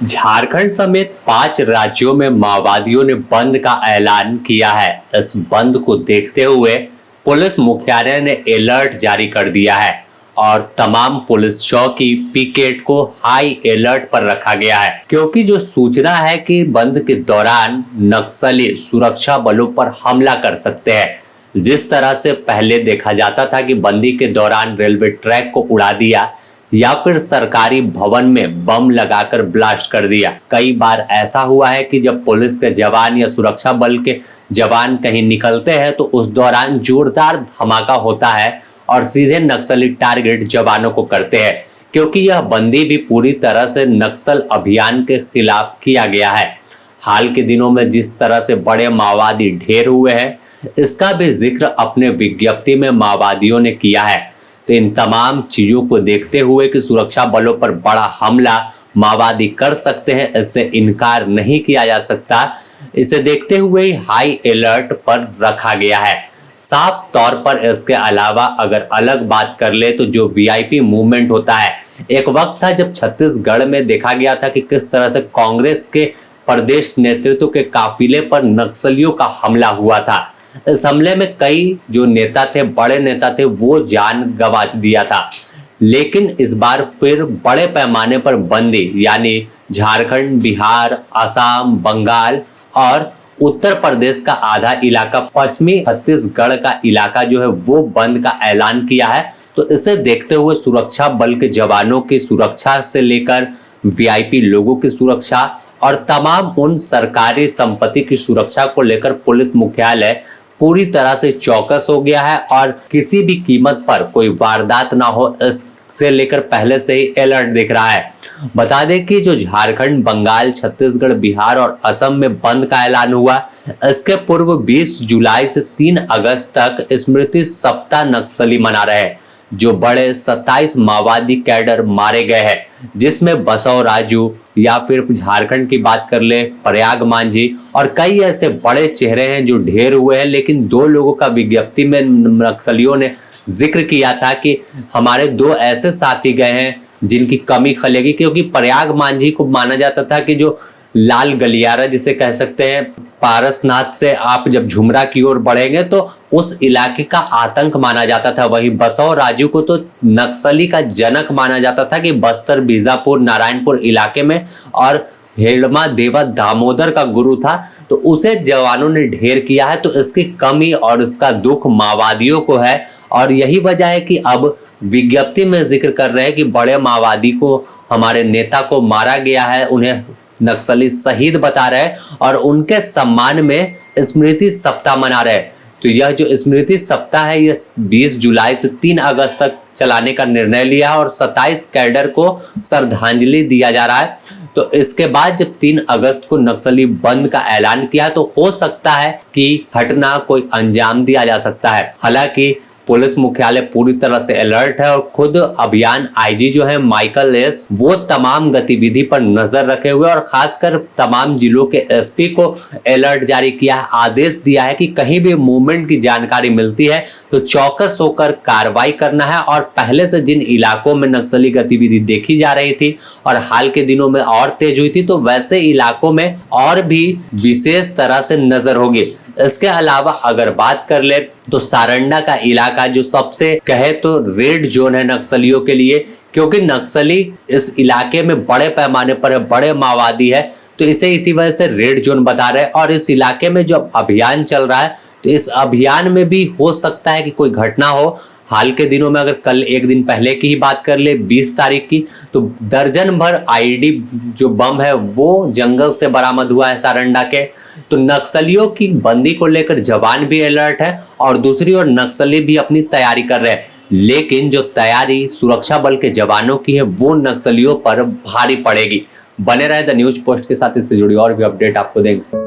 झारखंड समेत 5 राज्यों में माओवादियों ने बंद का ऐलान किया है। इस बंद को देखते हुए पुलिस मुख्यालय ने अलर्ट जारी कर दिया है और तमाम पुलिस चौकी पिकेट को हाई अलर्ट पर रखा गया है, क्योंकि जो सूचना है कि बंद के दौरान नक्सली सुरक्षा बलों पर हमला कर सकते हैं। जिस तरह से पहले देखा जाता था कि बंदी के दौरान रेलवे ट्रैक को उड़ा दिया या फिर सरकारी भवन में बम लगाकर ब्लास्ट कर दिया। कई बार ऐसा हुआ है कि जब पुलिस के जवान या सुरक्षा बल के जवान कहीं निकलते हैं तो उस दौरान जोरदार धमाका होता है और सीधे नक्सली टारगेट जवानों को करते हैं, क्योंकि यह बंदी भी पूरी तरह से नक्सल अभियान के खिलाफ किया गया है। हाल के दिनों में जिस तरह से बड़े माओवादी ढेर हुए हैं, इसका भी जिक्र अपने विज्ञप्ति में माओवादियों ने किया है। तो इन तमाम चीजों को देखते हुए कि सुरक्षा बलों पर बड़ा हमला माओवादी कर सकते हैं, इससे इनकार नहीं किया जा सकता। इसे देखते हुए ही हाई अलर्ट पर रखा गया है। साफ तौर पर इसके अलावा अगर अलग बात कर ले तो जो वीआईपी मूवमेंट होता है, एक वक्त था जब छत्तीसगढ़ में देखा गया था कि किस तरह से कांग्रेस के प्रदेश नेतृत्व के काफिले पर नक्सलियों का हमला हुआ था। इस हमले में कई जो नेता थे, बड़े नेता थे, वो जान गंवा दिया था। लेकिन इस बार फिर बड़े पैमाने पर बंदी यानी झारखंड, बिहार, असम, बंगाल और उत्तर प्रदेश का आधा इलाका, पश्चिमी छत्तीसगढ़ का इलाका जो है वो बंद का ऐलान किया है। तो इसे देखते हुए सुरक्षा बल के जवानों की सुरक्षा से लेकर वीआईपी लोगों की सुरक्षा और तमाम उन सरकारी संपत्ति की सुरक्षा को लेकर पुलिस मुख्यालय पूरी तरह से चौकस हो गया है और किसी भी कीमत पर कोई वारदात ना हो, इससे लेकर पहले से ही अलर्ट दिख रहा है। बता दें कि जो झारखंड, बंगाल, छत्तीसगढ़, बिहार और असम में बंद का ऐलान हुआ, इसके पूर्व 20 जुलाई से 3 अगस्त तक स्मृति सप्ताह नक्सली मना रहे हैं। जो बड़े 27 माओवादी कैडर मारे गए हैं, जिसमें बसव राजू या फिर झारखंड की बात कर ले प्रयाग मांझी और कई ऐसे बड़े चेहरे हैं जो ढेर हुए हैं। लेकिन 2 लोगों का विज्ञप्ति में नक्सलियों ने जिक्र किया था कि हमारे 2 ऐसे साथी गए हैं जिनकी कमी खलेगी, क्योंकि प्रयाग मांझी को माना जाता था कि जो लाल गलियारा जिसे कह सकते हैं, पारसनाथ से आप जब झुमरा की ओर बढ़ेंगे तो उस इलाके का आतंक माना जाता था। वहीं बसव राजू को तो नक्सली का जनक माना जाता था कि बस्तर, बीजापुर, नारायणपुर इलाके में और हेड़मा देवा दामोदर का गुरु था। तो उसे जवानों ने ढेर किया है। तो इसकी कमी और इसका दुख माओवादियों को है और यही वजह है कि अब विज्ञप्ति में जिक्र कर रहे हैं कि बड़े माओवादी को, हमारे नेता को मारा गया है, उन्हें नक्सली शहीद बता रहे और उनके सम्मान में स्मृति सप्ताह मना रहे। तो यह जो स्मृति सप्ताह है, यह 20 जुलाई से 3 अगस्त तक चलाने का निर्णय लिया और 27 कैडर को श्रद्धांजलि दिया जा रहा है। तो इसके बाद जब 3 अगस्त को नक्सली बंद का ऐलान किया तो हो सकता है कि घटना कोई अंजाम दिया जा सकता है। हालांकि पुलिस मुख्यालय पूरी तरह से अलर्ट है और खुद अभियान आईजी जो है माइकल एस, वो तमाम गतिविधि पर नजर रखे हुए और खासकर तमाम जिलों के एसपी को अलर्ट जारी किया है, आदेश दिया है कि कहीं भी मूवमेंट की जानकारी मिलती है तो चौकस होकर कार्रवाई करना है। और पहले से जिन इलाकों में नक्सली गतिविधि देखी जा रही थी और हाल के दिनों में और तेज हुई थी, तो वैसे इलाकों में और भी विशेष तरह से नजर होगी। इसके अलावा अगर बात कर ले तो सारंडा का इलाका जो सबसे कहे तो रेड जोन है नक्सलियों के लिए, क्योंकि नक्सली इस इलाके में बड़े पैमाने पर है, बड़े माओवादी है, तो इसे इसी वजह से रेड जोन बता रहे हैं। और इस इलाके में जो अभियान चल रहा है, तो इस अभियान में भी हो सकता है कि कोई घटना हो। हाल के दिनों में अगर कल एक दिन पहले की ही बात कर ले, 20 तारीख की, तो दर्जन भर आईडी जो बम है वो जंगल से बरामद हुआ है सारंडा के। तो नक्सलियों की बंदी को लेकर जवान भी अलर्ट है और दूसरी ओर नक्सली भी अपनी तैयारी कर रहे हैं। लेकिन जो तैयारी सुरक्षा बल के जवानों की है वो नक्सलियों पर भारी पड़ेगी। बने रहे द न्यूज पोस्ट के साथ, इससे जुड़ी और भी अपडेट आपको देंगे।